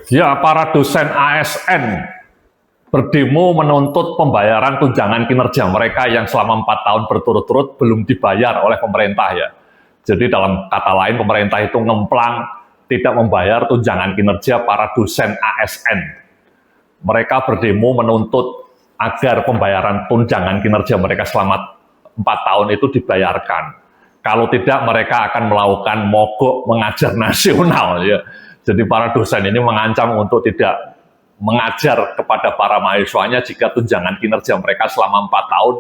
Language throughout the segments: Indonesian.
Ya, para dosen ASN berdemo menuntut pembayaran tunjangan kinerja mereka yang selama 4 tahun berturut-turut belum dibayar oleh pemerintah ya. Jadi dalam kata lain pemerintah itu ngemplang tidak membayar tunjangan kinerja para dosen ASN. Mereka berdemo menuntut agar pembayaran tunjangan kinerja mereka selama 4 tahun itu dibayarkan. Kalau tidak mereka akan melakukan mogok mengajar nasional ya. Jadi para dosen ini mengancam untuk tidak mengajar kepada para mahasiswanya jika tunjangan kinerja mereka selama 4 tahun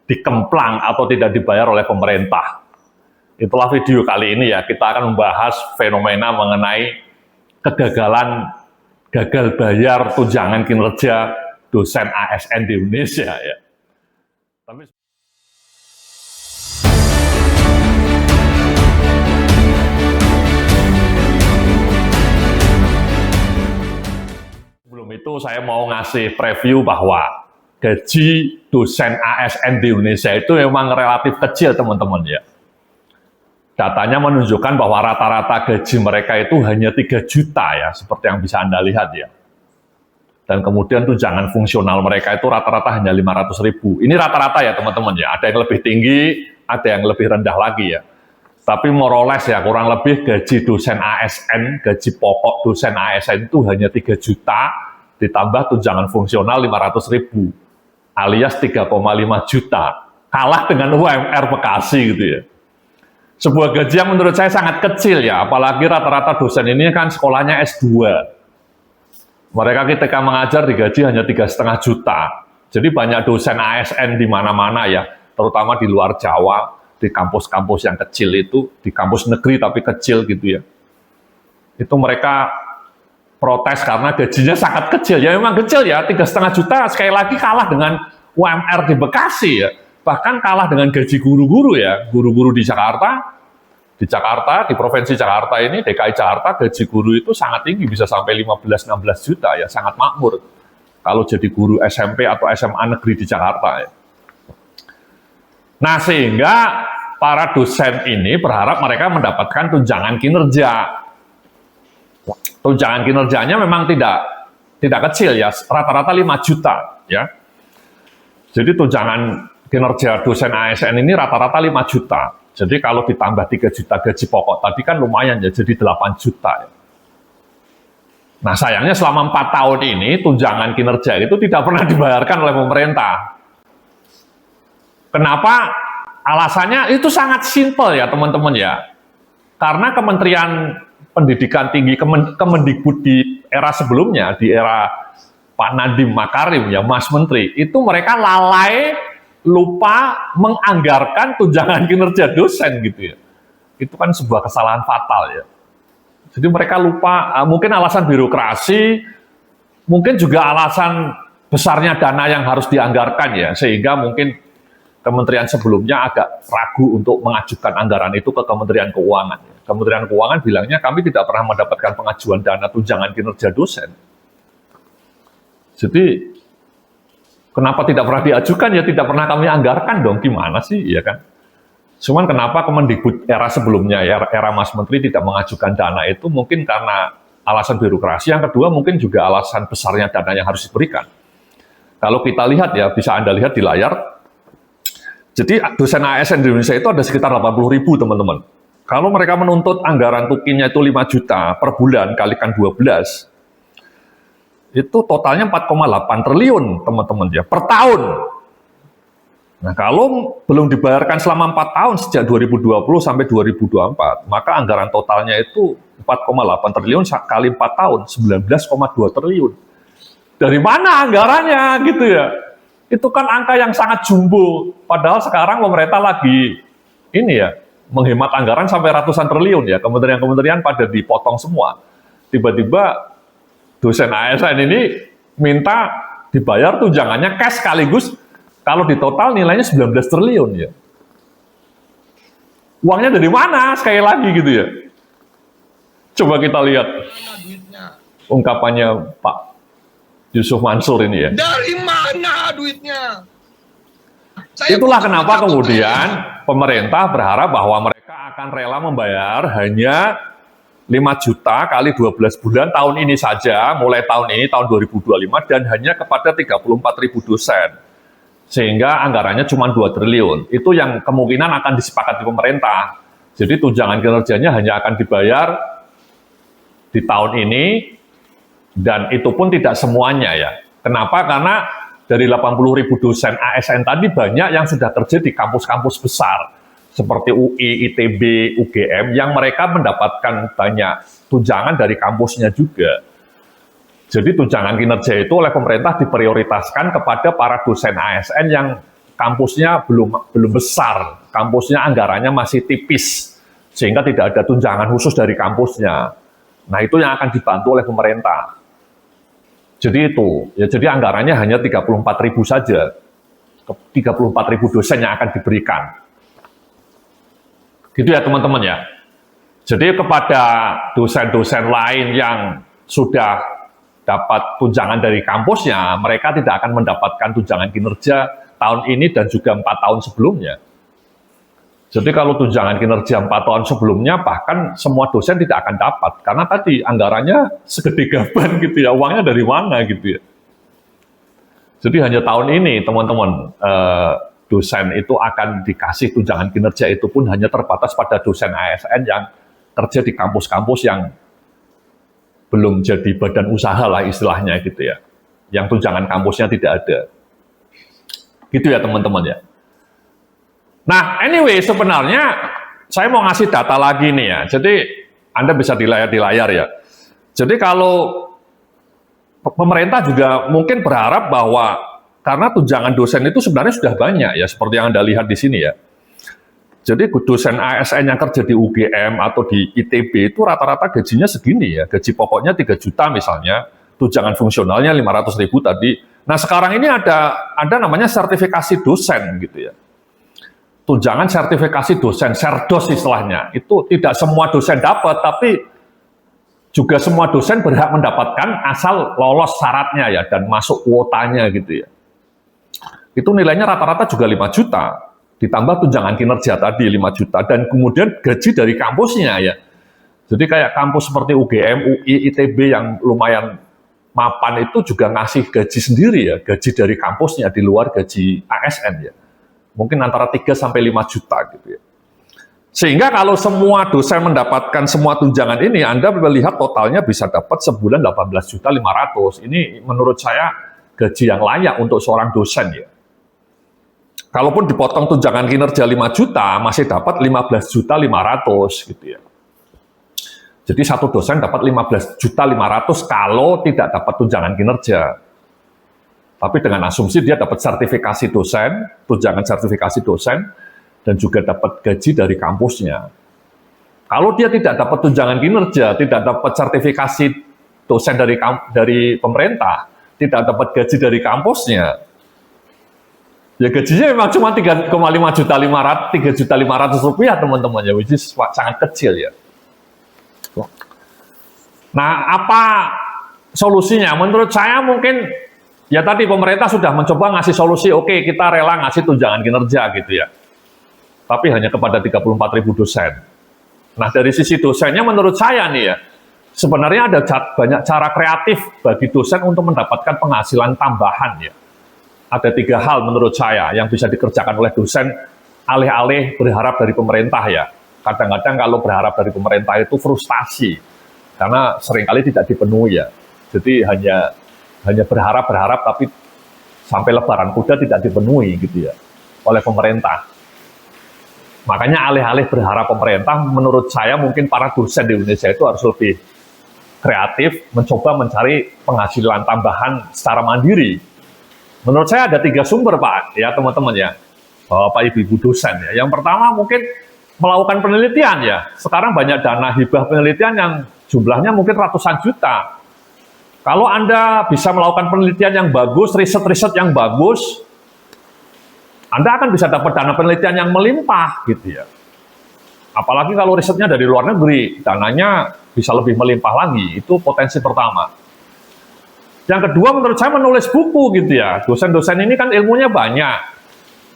dikemplang atau tidak dibayar oleh pemerintah. Itulah video kali ini ya, kita akan membahas fenomena mengenai kegagalan gagal bayar tunjangan kinerja dosen ASN di Indonesia ya. Tapi sebelum itu saya mau ngasih preview bahwa gaji dosen ASN di Indonesia itu memang relatif kecil teman-teman ya. Datanya menunjukkan bahwa rata-rata gaji mereka itu hanya 3 juta ya, seperti yang bisa Anda lihat ya. Dan kemudian tunjangan fungsional mereka itu rata-rata hanya 500.000. Ini rata-rata ya teman-teman ya, ada yang lebih tinggi, ada yang lebih rendah lagi ya. Tapi more or less ya, kurang lebih gaji dosen ASN, gaji pokok dosen ASN itu hanya 3 juta, ditambah tunjangan fungsional 500.000, alias 3,5 juta. Kalah dengan UMR Bekasi gitu ya. Sebuah gaji yang menurut saya sangat kecil ya, apalagi rata-rata dosen ini kan sekolahnya S2. Mereka ketika mengajar digaji hanya 3,5 juta. Jadi banyak dosen ASN di mana-mana ya, terutama di luar Jawa, di kampus-kampus yang kecil itu, di kampus negeri tapi kecil gitu ya. Itu mereka protes karena gajinya sangat kecil. Ya memang kecil ya, 3,5 juta sekali lagi kalah dengan UMR di Bekasi ya. Bahkan kalah dengan gaji guru-guru ya, guru-guru di Jakarta, di Provinsi Jakarta ini, DKI Jakarta, gaji guru itu sangat tinggi, bisa sampai 15-16 juta ya, sangat makmur kalau jadi guru SMP atau SMA negeri di Jakarta ya. Nah sehingga para dosen ini berharap mereka mendapatkan tunjangan kinerja. Tunjangan kinerjanya memang tidak kecil ya, rata-rata 5 juta ya. Jadi tunjangan kinerja dosen ASN ini rata-rata 5 juta. Jadi kalau ditambah 3 juta gaji pokok tadi kan lumayan ya, jadi 8 juta. Ya. Nah sayangnya selama 4 tahun ini tunjangan kinerja itu tidak pernah dibayarkan oleh pemerintah. Kenapa? Alasannya itu sangat simpel ya teman-teman ya. Karena Kementerian Pendidikan Tinggi, Kemendikbud di era sebelumnya, di era Pak Nadiem Makarim ya, Mas Menteri, itu mereka lalai, lupa menganggarkan tunjangan kinerja dosen gitu ya. Itu kan sebuah kesalahan fatal ya. Jadi mereka lupa, mungkin alasan birokrasi, mungkin juga alasan besarnya dana yang harus dianggarkan ya, sehingga mungkin kementerian sebelumnya agak ragu untuk mengajukan anggaran itu ke Kementerian Keuangan. Kementerian Keuangan bilangnya kami tidak pernah mendapatkan pengajuan dana tunjangan kinerja dosen. Jadi kenapa tidak pernah diajukan ya, tidak pernah kami anggarkan dong, gimana sih ya kan? Cuman kenapa Kemendikbud era sebelumnya ya, era Mas Menteri tidak mengajukan dana itu mungkin karena alasan birokrasi, yang kedua mungkin juga alasan besarnya dana yang harus diberikan. Kalau kita lihat ya, bisa Anda lihat di layar, jadi dosen ASN di Indonesia itu ada sekitar 80.000 teman-teman. Kalau mereka menuntut anggaran tukinnya itu 5 juta per bulan kalikan 12, itu totalnya 4,8 triliun teman-teman ya, per tahun. Nah kalau belum dibayarkan selama 4 tahun sejak 2020 sampai 2024, maka anggaran totalnya itu 4,8 triliun kali 4 tahun, 19,2 triliun. Dari mana anggarannya gitu ya? Itu kan angka yang sangat jumbo. Padahal sekarang pemerintah lagi ini ya, menghemat anggaran sampai ratusan triliun ya. Kementerian-kementerian pada dipotong semua. Tiba-tiba dosen ASN ini minta dibayar tunjangannya cash sekaligus, kalau di total nilainya 19 triliun ya. Uangnya dari mana? Sekali lagi gitu ya. Coba kita lihat ungkapannya Pak Yusuf Mansur ini ya. Dari mana duitnya? Itulah kenapa kemudian pemerintah berharap bahwa mereka akan rela membayar hanya 5 juta kali 12 bulan tahun ini saja, mulai tahun ini, tahun 2025, dan hanya kepada 34.000 dosen. Sehingga anggarannya cuma 2 triliun. Itu yang kemungkinan akan disepakati pemerintah. Jadi tunjangan kinerjanya hanya akan dibayar di tahun ini, dan itu pun tidak semuanya ya. Kenapa? Karena dari 80.000 dosen ASN tadi banyak yang sudah kerja di kampus-kampus besar seperti UI, ITB, UGM yang mereka mendapatkan banyak tunjangan dari kampusnya juga. Jadi tunjangan kinerja itu oleh pemerintah diprioritaskan kepada para dosen ASN yang kampusnya belum besar, kampusnya anggarannya masih tipis, sehingga tidak ada tunjangan khusus dari kampusnya. Nah, itu yang akan dibantu oleh pemerintah. Jadi itu, ya jadi anggarannya hanya 34.000 saja. 34.000 dosen yang akan diberikan. Gitu ya teman-teman ya. Jadi kepada dosen-dosen lain yang sudah dapat tunjangan dari kampusnya, mereka tidak akan mendapatkan tunjangan kinerja tahun ini dan juga 4 tahun sebelumnya. Jadi kalau tunjangan kinerja 4 tahun sebelumnya, bahkan semua dosen tidak akan dapat. Karena tadi anggarannya segede gaban gitu ya, uangnya dari mana gitu ya. Jadi hanya tahun ini teman-teman, dosen itu akan dikasih tunjangan kinerja, itu pun hanya terbatas pada dosen ASN yang kerja di kampus-kampus yang belum jadi badan usaha lah istilahnya gitu ya. Yang tunjangan kampusnya tidak ada. Gitu ya teman-teman ya. Nah anyway sebenarnya saya mau ngasih data lagi nih ya. Jadi Anda bisa dilihat di layar ya. Jadi kalau pemerintah juga mungkin berharap bahwa karena tunjangan dosen itu sebenarnya sudah banyak ya, seperti yang Anda lihat di sini ya. Jadi dosen ASN yang kerja di UGM atau di ITB itu rata-rata gajinya segini ya, gaji pokoknya 3 juta misalnya, tunjangan fungsionalnya 500.000 tadi. Nah sekarang ini ada namanya sertifikasi dosen gitu ya. Tunjangan sertifikasi dosen, serdos istilahnya, itu tidak semua dosen dapat, tapi juga semua dosen berhak mendapatkan asal lolos syaratnya ya, dan masuk kuotanya gitu ya. Itu nilainya rata-rata juga 5 juta, ditambah tunjangan kinerja tadi 5 juta, dan kemudian gaji dari kampusnya ya. Jadi kayak kampus seperti UGM, UI, ITB yang lumayan mapan itu juga ngasih gaji sendiri ya, gaji dari kampusnya di luar gaji ASN ya. Mungkin antara 3 sampai 5 juta gitu ya. Sehingga kalau semua dosen mendapatkan semua tunjangan ini, Anda melihat totalnya bisa dapat sebulan 18.500.000. Ini menurut saya gaji yang layak untuk seorang dosen ya. Kalaupun dipotong tunjangan kinerja 5 juta, masih dapat 15.500.000 gitu ya. Jadi satu dosen dapat 15.500.000 kalau tidak dapat tunjangan kinerja. Tapi dengan asumsi dia dapat sertifikasi dosen, tunjangan sertifikasi dosen, dan juga dapat gaji dari kampusnya. Kalau dia tidak dapat tunjangan kinerja, tidak dapat sertifikasi dosen dari pemerintah, tidak dapat gaji dari kampusnya, ya gajinya memang cuma 3.500.000 rupiah teman-teman ya, which is sangat kecil ya. Nah, apa solusinya? Menurut saya mungkin ya tadi pemerintah sudah mencoba ngasih solusi, oke kita rela ngasih tunjangan kinerja gitu ya. Tapi hanya kepada 34.000 dosen. Nah dari sisi dosennya menurut saya nih ya, sebenarnya ada banyak cara kreatif bagi dosen untuk mendapatkan penghasilan tambahan ya. Ada 3 hal menurut saya yang bisa dikerjakan oleh dosen alih-alih berharap dari pemerintah ya. Kadang-kadang kalau berharap dari pemerintah itu frustasi, karena seringkali tidak dipenuhi ya. Jadi hanya berharap tapi sampai lebaran kuda tidak dipenuhi gitu ya oleh pemerintah. Makanya alih-alih berharap pemerintah, menurut saya mungkin para dosen di Indonesia itu harus lebih kreatif, mencoba mencari penghasilan tambahan secara mandiri. Menurut saya ada 3 sumber Pak, ya teman-teman ya, Bapak Ibu dosen ya. Yang pertama mungkin melakukan penelitian ya. Sekarang banyak dana hibah penelitian yang jumlahnya mungkin ratusan juta. Kalau Anda bisa melakukan penelitian yang bagus, riset-riset yang bagus, Anda akan bisa dapat dana penelitian yang melimpah gitu ya. Apalagi kalau risetnya dari luar negeri, dananya bisa lebih melimpah lagi. Itu potensi pertama. Yang kedua menurut saya menulis buku gitu ya. Dosen-dosen ini kan ilmunya banyak.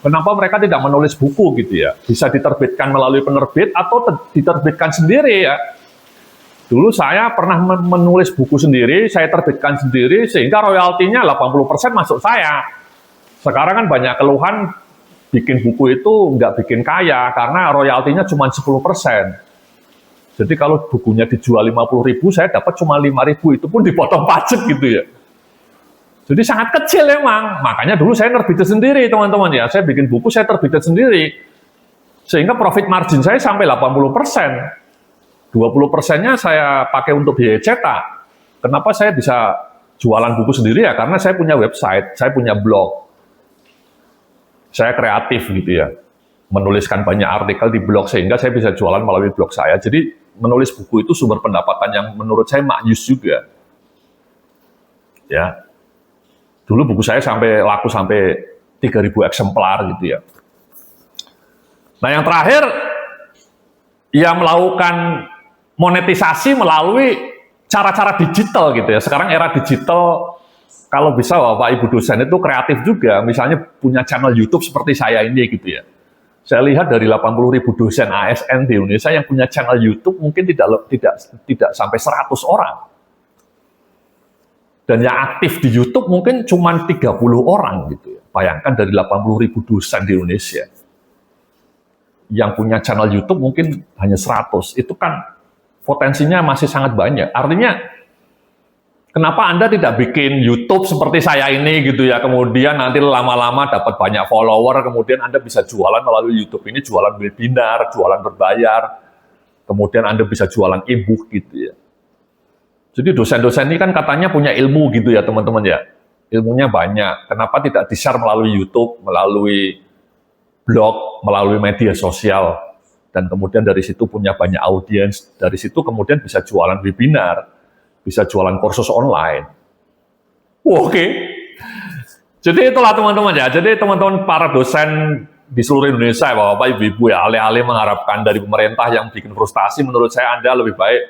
Kenapa mereka tidak menulis buku gitu ya? Bisa diterbitkan melalui penerbit atau diterbitkan sendiri ya. Dulu saya pernah menulis buku sendiri, saya terbitkan sendiri, sehingga royaltinya 80% masuk saya. Sekarang kan banyak keluhan, bikin buku itu nggak bikin kaya, karena royaltinya cuma 10%. Jadi kalau bukunya dijual 50.000, saya dapat cuma 5.000, itu pun dipotong pajak gitu ya. Jadi sangat kecil emang, makanya dulu saya terbitin sendiri teman-teman ya, saya bikin buku, saya terbitin sendiri. Sehingga profit margin saya sampai 80%. 20%-nya saya pakai untuk biaya cetak. Kenapa saya bisa jualan buku sendiri ya? Karena saya punya website, saya punya blog. Saya kreatif gitu ya. Menuliskan banyak artikel di blog sehingga saya bisa jualan melalui blog saya. Jadi menulis buku itu sumber pendapatan yang menurut saya maknyus juga. Ya. Dulu buku saya laku sampai 3.000 eksemplar gitu ya. Nah, yang terakhir ya melakukan monetisasi melalui cara-cara digital gitu ya. Sekarang era digital, kalau bisa Bapak Ibu dosen itu kreatif juga, misalnya punya channel YouTube seperti saya ini gitu ya. Saya lihat dari 80.000 dosen ASN di Indonesia yang punya channel YouTube mungkin tidak sampai 100 orang. Dan yang aktif di YouTube mungkin cuma 30 orang gitu ya. Bayangkan dari 80.000 dosen di Indonesia. Yang punya channel YouTube mungkin hanya 100. Itu kan potensinya masih sangat banyak. Artinya, kenapa Anda tidak bikin YouTube seperti saya ini gitu ya, kemudian nanti lama-lama dapat banyak follower, kemudian Anda bisa jualan melalui YouTube ini, jualan webinar, jualan berbayar, kemudian Anda bisa jualan e-book gitu ya. Jadi dosen-dosen ini kan katanya punya ilmu gitu ya teman-teman ya. Ilmunya banyak. Kenapa tidak di-share melalui YouTube, melalui blog, melalui media sosial? Dan kemudian dari situ punya banyak audiens, dari situ kemudian bisa jualan webinar, bisa jualan kursus online. Oke. Jadi itulah teman-teman ya, jadi teman-teman para dosen di seluruh Indonesia, Bapak Ibu ya, alih-alih mengharapkan dari pemerintah yang bikin frustasi, menurut saya Anda lebih baik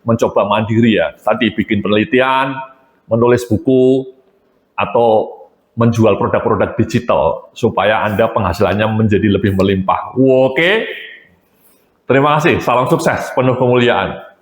mencoba mandiri ya, tadi bikin penelitian, menulis buku, atau menjual produk-produk digital, supaya Anda penghasilannya menjadi lebih melimpah. Oke. Terima kasih, salam sukses, penuh kemuliaan.